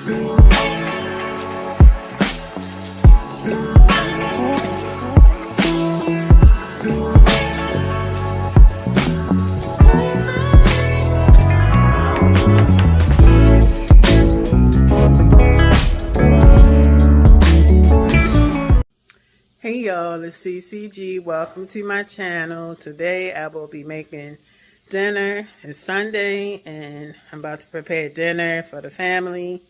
Hey y'all, it's CeeCeeG. Welcome to my channel. Today I will be making dinner. It's Sunday and I'm about to prepare dinner for the family.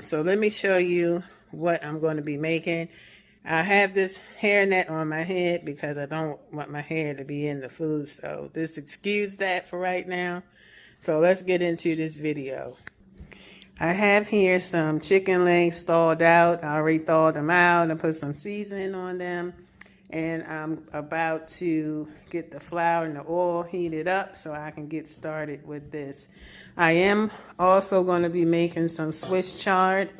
So let me show you what I'm going to be making. I have this hairnet on my head because I don't want my hair to be in the food. So just excuse that for right now. So let's get into this video. I have here some chicken legs thawed out. I already thawed them out and put some seasoning on them. And I'm about to get the flour and the oil heated up so I can get started with this. I am also going to be making some Swiss chard.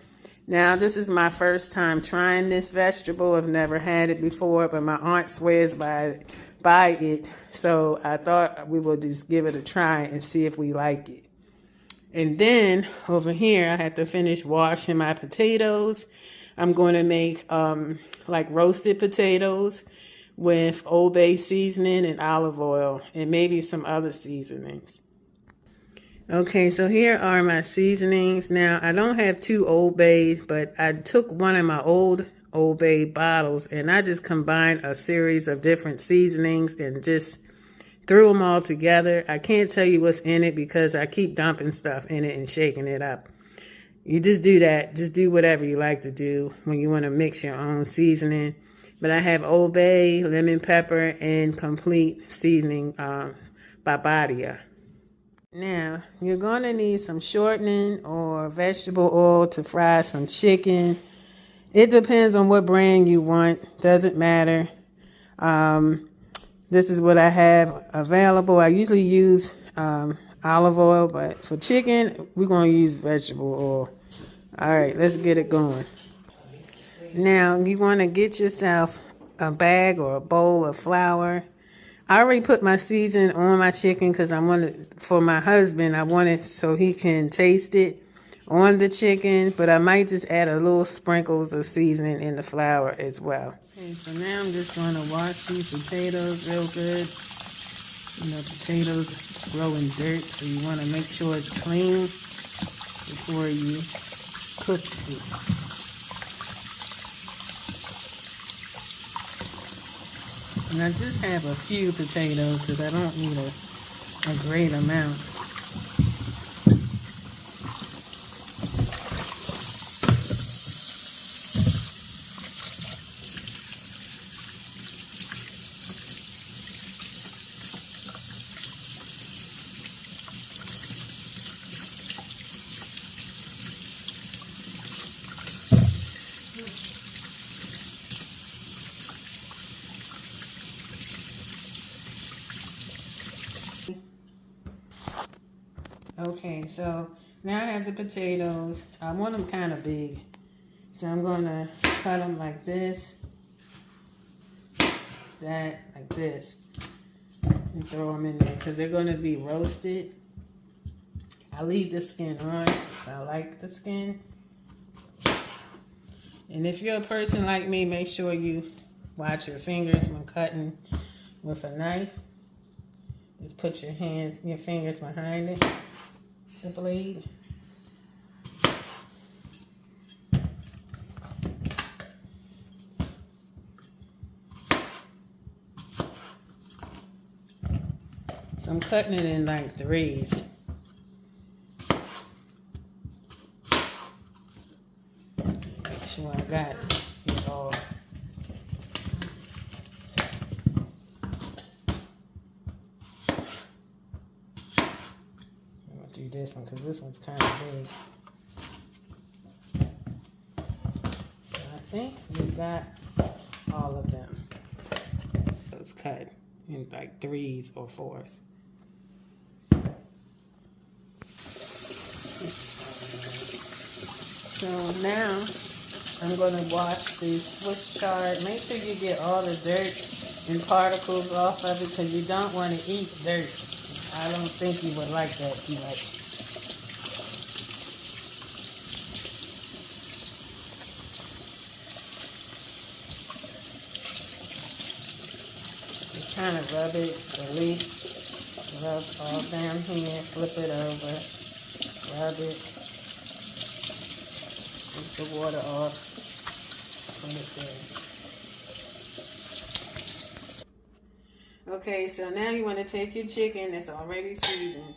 Now, this is my first time trying this vegetable. I've never had it before, but my aunt swears by it. So I thought we would just give it a try and see if we like it. And then over here, I have to finish washing my potatoes. I'm going to make like roasted potatoes with Old Bay seasoning and olive oil and maybe some other seasonings. Okay, so here are my seasonings. Now, I don't have two Old Bays, but I took one of my old Old Bay bottles and I just combined a series of different seasonings and just threw them all together. I can't tell you what's in it because I keep dumping stuff in it and shaking it up. You just do that. Just do whatever you like to do when you want to mix your own seasoning. But I have Old Bay, lemon pepper, and complete seasoning by Badia. Now, you're going to need some shortening or vegetable oil to fry some chicken. It depends on what brand you want. Doesn't matter. This is what I have available. I usually use olive oil, but for chicken, we're going to use vegetable oil. All right, let's get it going. Now, you want to get yourself a bag or a bowl of flour. I already put my seasoning on my chicken because I want it for my husband. I want it so he can taste it on the chicken, but I might just add a little sprinkles of seasoning in the flour as well. Okay, so now I'm just going to wash these potatoes real good. You know, potatoes grow in dirt, so you want to make sure it's clean before you cook it. And I just have a few potatoes because I don't need a great amount. Okay, so now I have the potatoes. I want them kind of big. So I'm going to cut them like this, that, like this, and throw them in there because they're going to be roasted. I leave the skin on. I like the skin. And if you're a person like me, make sure you watch your fingers when cutting with a knife. Just put your fingers behind it. The blade. So I'm cutting it in like threes. Make sure I got it all. Do this one because this one's kind of big. So I think we got all of them. Those cut in like threes or fours. So now I'm going to wash the Swiss chard. Make sure you get all the dirt and particles off of it because you don't want to eat dirt. I don't think you would like that too much. kind of rub it, the leaf, rub all down here, flip it over, rub it, take the water off, put it there. Okay, so now you want to take your chicken that's already seasoned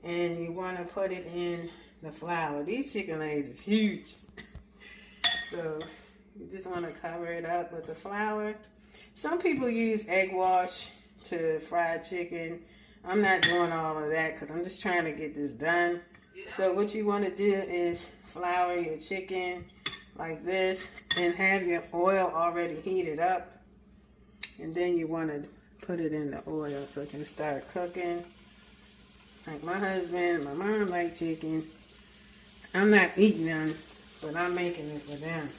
and you want to put it in the flour. These chicken legs is huge. So you just want to cover it up with the flour. Some people use egg wash to fry chicken. I'm not doing all of that because I'm just trying to get this done. So what you want to do is flour your chicken like this and have your oil already heated up. And then you want to put it in the oil so it can start cooking. Like my husband and my mom like chicken. I'm not eating them, but I'm making it for them.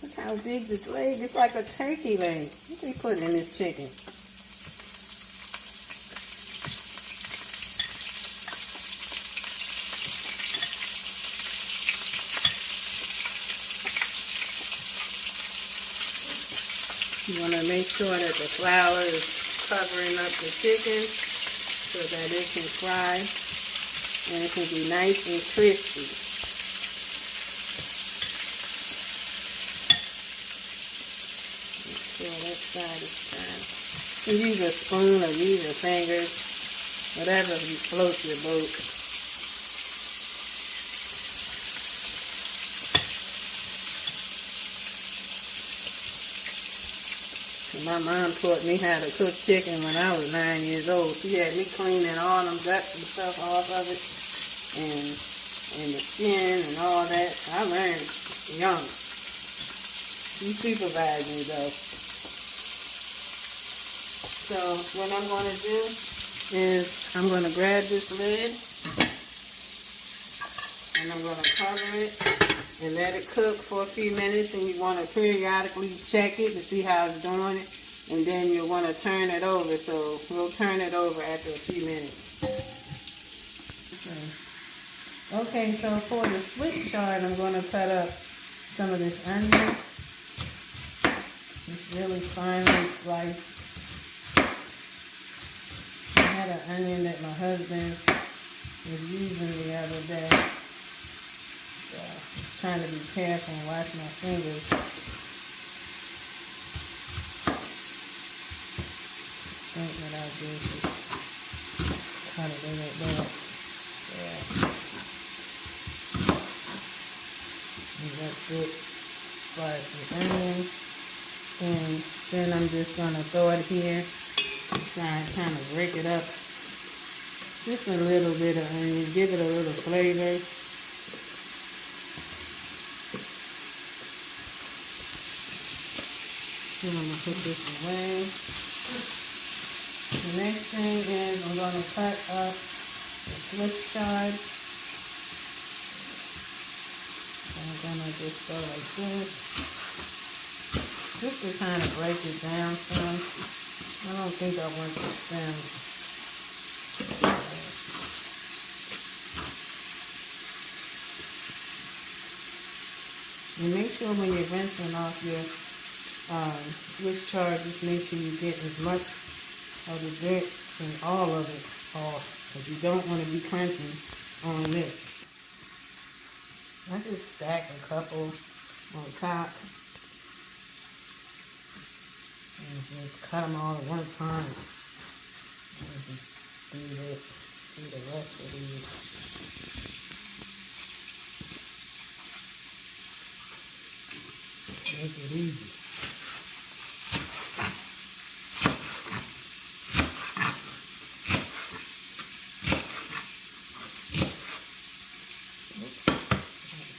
Look how big this leg is. It's like a turkey leg. What's he putting in this chicken? You want to make sure that the flour is covering up the chicken so that it can fry and it can be nice and crispy. Make sure that side is done. You use a spoon or use your fingers, whatever floats your boat. My mom taught me how to cook chicken when I was 9 years old. She had me cleaning all them guts and stuff off of it, and the skin and all that. I learned young. She supervised me though. So what I'm going to do is I'm going to grab this lid and I'm going to cover it and let it cook for a few minutes, and you want to periodically check it to see how it's doing it, and then you'll want to turn it over. So we'll turn it over after a few minutes. Okay, so for the Swiss chard, I'm going to cut up some of this onion. It's really finely sliced. I had an onion that my husband was using the other day. So I'm trying to be careful and wash my fingers. I think what I'll do is just cut it in it there. Yeah. And that's it as far as the onion. And then I'm just going to throw it here inside, kind of break it up. Just a little bit of onion, give it a little flavor. Then I'm going to put this away. The next thing is I'm going to cut up the Swiss chard. So I'm going to just go like this. Just to kind of break it down some. I don't think I want the stems. And make sure when you're rinsing off your Swiss chard, just make sure you get as much of the dirt and all of it off, because you don't want to be crunching on this. I just stack a couple on top and just cut them all at one time. And just do this, do the rest of these. Make it easy.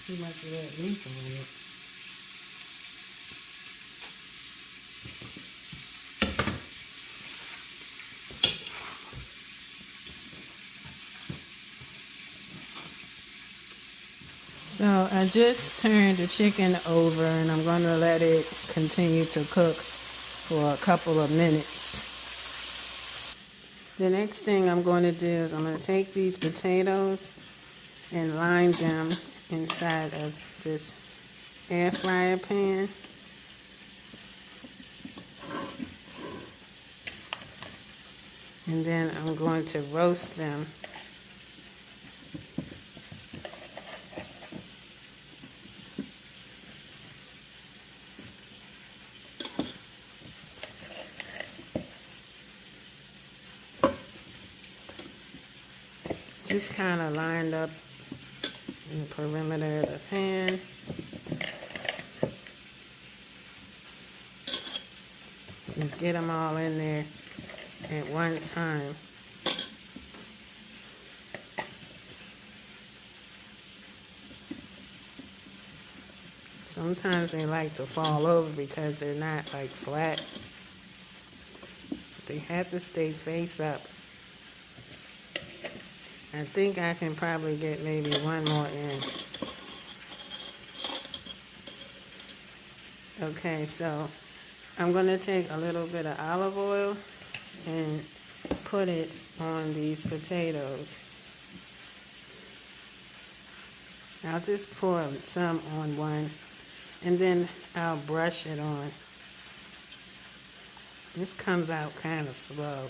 Too much of that leaf on it. So I just turned the chicken over and I'm going to let it continue to cook for a couple of minutes. The next thing I'm going to do is I'm going to take these potatoes and line them inside of this air fryer pan. And then I'm going to roast them. Just kind of lined up in the perimeter of the pan. And get them all in there at one time. Sometimes they like to fall over because they're not like flat. They have to stay face up. I think I can probably get maybe one more in. Okay, so I'm going to take a little bit of olive oil and put it on these potatoes. I'll just pour some on one and then I'll brush it on. This comes out kind of slow.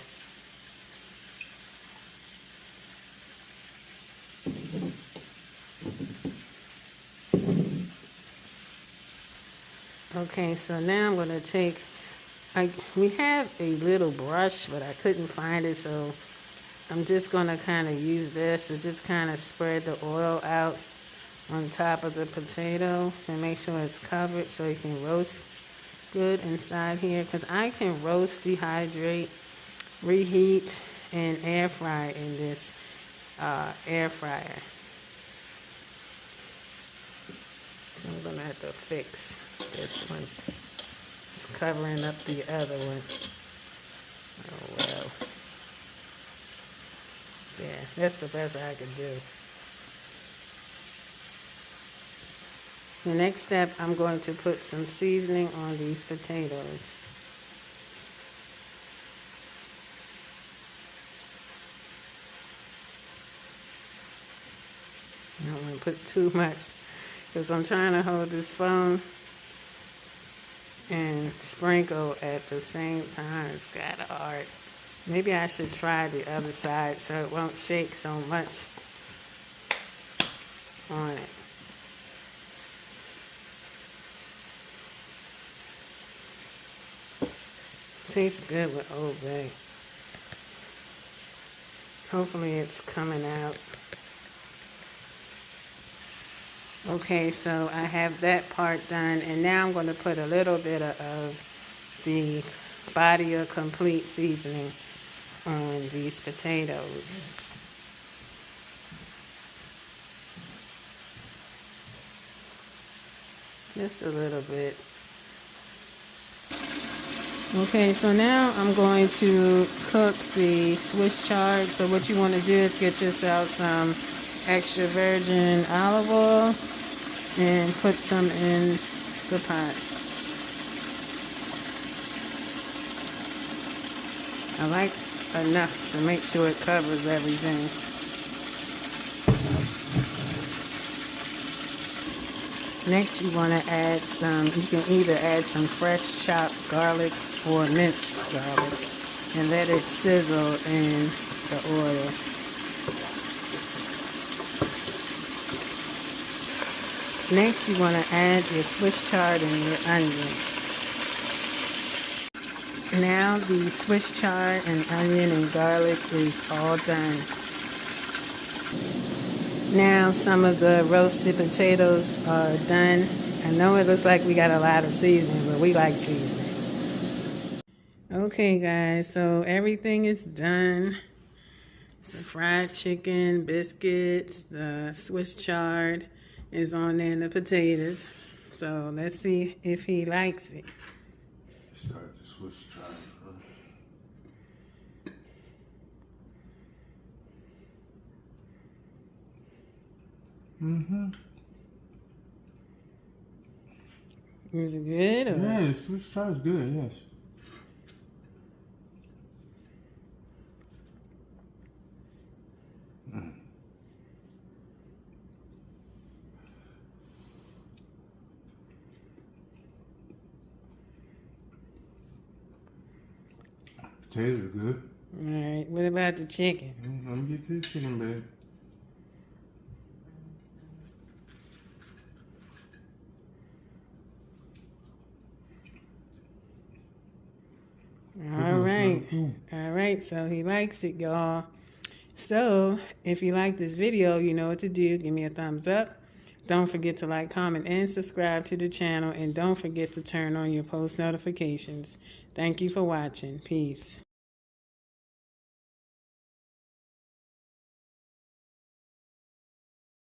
Okay, so now I'm going to take, we have a little brush, but I couldn't find it, so I'm just going to kind of use this to just kind of spread the oil out on top of the potato and make sure it's covered so it can roast good inside here. Because I can roast, dehydrate, reheat, and air fry in this air fryer. So I'm going to have to fix this one. It's covering up the other one. Oh well. Yeah, that's the best I could do. The next step, I'm going to put some seasoning on these potatoes. I don't want to put too much because I'm trying to hold this phone and sprinkle at the same time. It's kind of hard. Maybe I should try the other side so it won't shake so much on it. Tastes good with Old Bay. Hopefully it's coming out. Okay, so I have that part done, and now I'm going to put a little bit of the body of complete seasoning on these potatoes. Just a little bit. Okay, so now I'm going to cook the Swiss chard. So what you want to do is get yourself some extra virgin olive oil and put some in the pot. I like enough to make sure it covers everything. Next you want to add some, you can either add some fresh chopped garlic or minced garlic and let it sizzle in the oil. Next you want to add your Swiss chard and your onion. Now the Swiss chard and onion and garlic is all done. Now some of the roasted potatoes are done. I know it looks like we got a lot of seasoning, but we like seasoning. Okay guys, so everything is done. The fried chicken, biscuits, the Swiss chard is on there and the potatoes. So let's see if he likes it. Start the Swiss chard first. Is it good? Or? Yeah, the Swiss chard is good, yes. Potatoes are good. All right. What about the chicken? Let me get to the chicken, babe. All right. All right. So he likes it, y'all. So if you like this video, you know what to do. Give me a thumbs up. Don't forget to like, comment, and subscribe to the channel. And don't forget to turn on your post notifications. Thank you for watching. Peace.